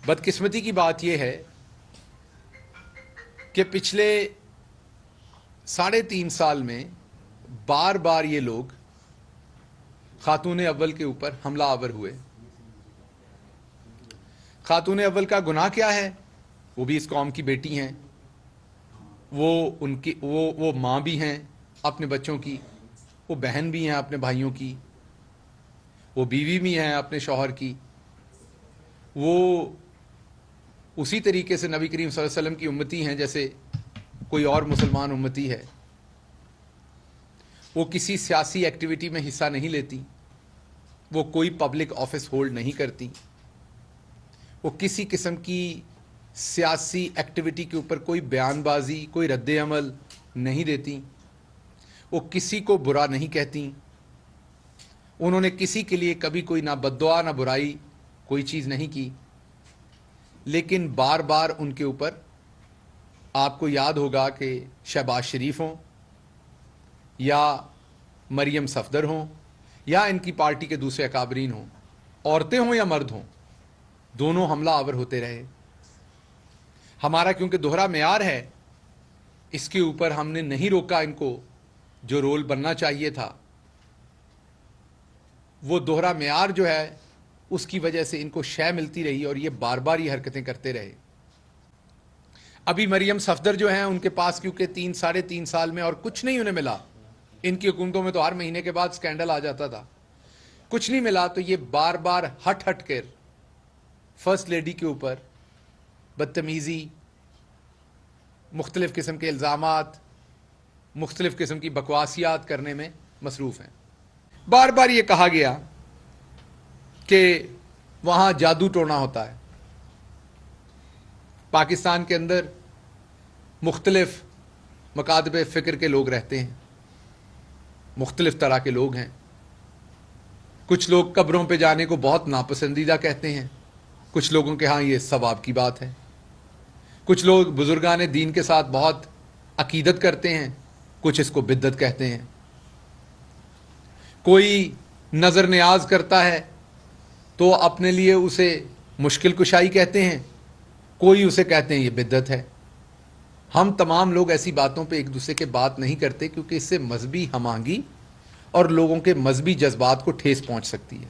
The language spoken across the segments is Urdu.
بدقسمتی کی بات یہ ہے کہ پچھلے 3.5 سال میں بار بار یہ لوگ خاتون اول کے اوپر حملہ آور ہوئے. خاتون اول کا گناہ کیا ہے؟ وہ بھی اس قوم کی بیٹی ہیں، وہ ماں بھی ہیں اپنے بچوں کی، وہ بہن بھی ہیں اپنے بھائیوں کی، وہ بیوی بھی ہیں اپنے شوہر کی، وہ اسی طریقے سے نبی کریم صلی اللہ علیہ وسلم کی امتی ہیں جیسے کوئی اور مسلمان امتی ہے. وہ کسی سیاسی ایکٹیویٹی میں حصہ نہیں لیتی، وہ کوئی پبلک آفس ہولڈ نہیں کرتی، وہ کسی قسم کی سیاسی ایکٹیویٹی کے اوپر کوئی بیان بازی، کوئی رد عمل نہیں دیتی، وہ کسی کو برا نہیں کہتی، انہوں نے کسی کے لیے کبھی کوئی نہ بددعا نہ برائی کوئی چیز نہیں کی. لیکن بار بار ان کے اوپر آپ کو یاد ہوگا کہ شہباز شریف ہوں یا مریم صفدر ہوں یا ان کی پارٹی کے دوسرے اکابرین ہوں، عورتیں ہوں یا مرد ہوں، دونوں حملہ آور ہوتے رہے. ہمارا کیونکہ دوہرا معیار ہے، اس کے اوپر ہم نے نہیں روکا ان کو جو رول بننا چاہیے تھا. وہ دوہرا معیار جو ہے اس کی وجہ سے ان کو شے ملتی رہی اور یہ بار بار یہ حرکتیں کرتے رہے. ابھی مریم صفدر جو ہیں ان کے پاس کیونکہ 3.5 سال میں اور کچھ نہیں انہیں ملا، ان کی حکومتوں میں تو ہر مہینے کے بعد سکینڈل آ جاتا تھا، کچھ نہیں ملا تو یہ بار بار ہٹ کر فرسٹ لیڈی کے اوپر بدتمیزی، مختلف قسم کے الزامات، مختلف قسم کی بکواسیات کرنے میں مصروف ہیں. بار بار یہ کہا گیا کہ وہاں جادو ٹونا ہوتا ہے. پاکستان کے اندر مختلف مکاتب فکر کے لوگ رہتے ہیں، مختلف طرح کے لوگ ہیں. کچھ لوگ قبروں پہ جانے کو بہت ناپسندیدہ کہتے ہیں، کچھ لوگوں کے ہاں یہ ثواب کی بات ہے. کچھ لوگ بزرگان دین کے ساتھ بہت عقیدت کرتے ہیں، کچھ اس کو بدعت کہتے ہیں. کوئی نظر نیاز کرتا ہے تو اپنے لیے اسے مشکل کشائی کہتے ہیں، کوئی اسے کہتے ہیں یہ بدعت ہے. ہم تمام لوگ ایسی باتوں پہ ایک دوسرے کے بات نہیں کرتے کیونکہ اس سے مذہبی ہم آہنگی اور لوگوں کے مذہبی جذبات کو ٹھیس پہنچ سکتی ہے.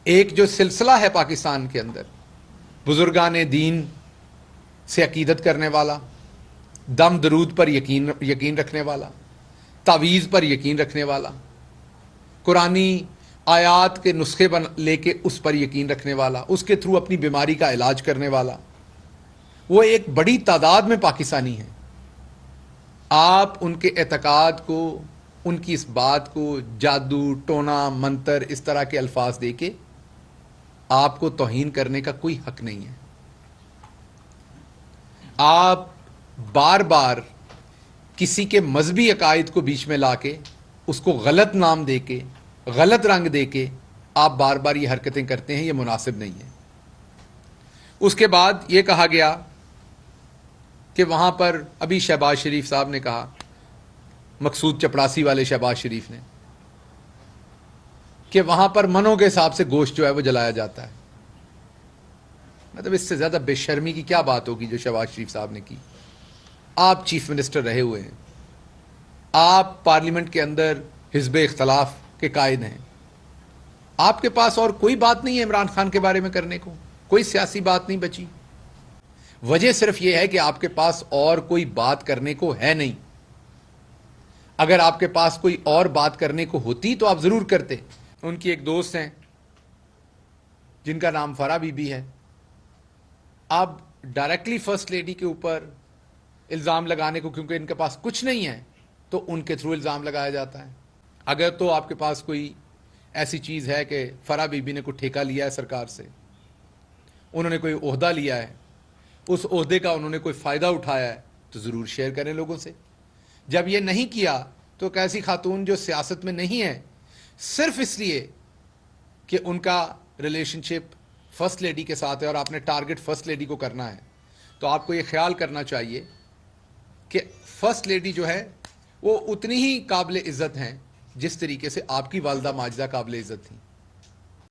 ایک جو سلسلہ ہے پاکستان کے اندر بزرگان دین سے عقیدت کرنے والا، دم درود پر یقین رکھنے والا، تعویذ پر یقین رکھنے والا، قرآنی آیات کے نسخے لے کے اس پر یقین رکھنے والا، اس کے تھرو اپنی بیماری کا علاج کرنے والا، وہ ایک بڑی تعداد میں پاکستانی ہیں. آپ ان کے اعتقاد کو، ان کی اس بات کو جادو ٹونا منتر اس طرح کے الفاظ دے کے آپ کو توہین کرنے کا کوئی حق نہیں ہے. آپ بار بار کسی کے مذہبی عقائد کو بیچ میں لا کے اس کو غلط نام دے کے، غلط رنگ دے کے آپ بار بار یہ حرکتیں کرتے ہیں، یہ مناسب نہیں ہے. اس کے بعد یہ کہا گیا کہ وہاں پر ابھی شہباز شریف صاحب نے کہا، مقصود چپڑاسی والے شہباز شریف نے، کہ وہاں پر منوں کے حساب سے گوشت جو ہے وہ جلایا جاتا ہے. مطلب اس سے زیادہ بے شرمی کی کیا بات ہوگی جو شہباز شریف صاحب نے کی. آپ چیف منسٹر رہے ہوئے ہیں، آپ پارلیمنٹ کے اندر حزب اختلاف کے قائد ہیں، آپ کے پاس اور کوئی بات نہیں ہے عمران خان کے بارے میں کرنے کو، کوئی سیاسی بات نہیں بچی. وجہ صرف یہ ہے کہ آپ کے پاس اور کوئی بات کرنے کو ہے نہیں. اگر آپ کے پاس کوئی اور بات کرنے کو ہوتی تو آپ ضرور کرتے. ان کی ایک دوست ہیں جن کا نام فرا بی بی ہے. اب ڈائریکٹلی فرسٹ لیڈی کے اوپر الزام لگانے کو، کیونکہ ان کے پاس کچھ نہیں ہے تو ان کے تھرو الزام لگایا جاتا ہے. اگر تو آپ کے پاس کوئی ایسی چیز ہے کہ فرا بی بی نے کوئی ٹھیکہ لیا ہے سرکار سے، انہوں نے کوئی عہدہ لیا ہے، اس عہدے کا انہوں نے کوئی فائدہ اٹھایا ہے، تو ضرور شیئر کریں لوگوں سے. جب یہ نہیں کیا تو ایک ایسی خاتون جو سیاست میں نہیں ہے، صرف اس لیے کہ ان کا ریلیشن شپ فرسٹ لیڈی کے ساتھ ہے اور آپ نے ٹارگٹ فرسٹ لیڈی کو کرنا ہے، تو آپ کو یہ خیال کرنا چاہیے کہ فرسٹ لیڈی جو ہے وہ اتنی ہی قابل عزت ہیں جس طریقے سے آپ کی والدہ ماجدہ قابل عزت تھیں.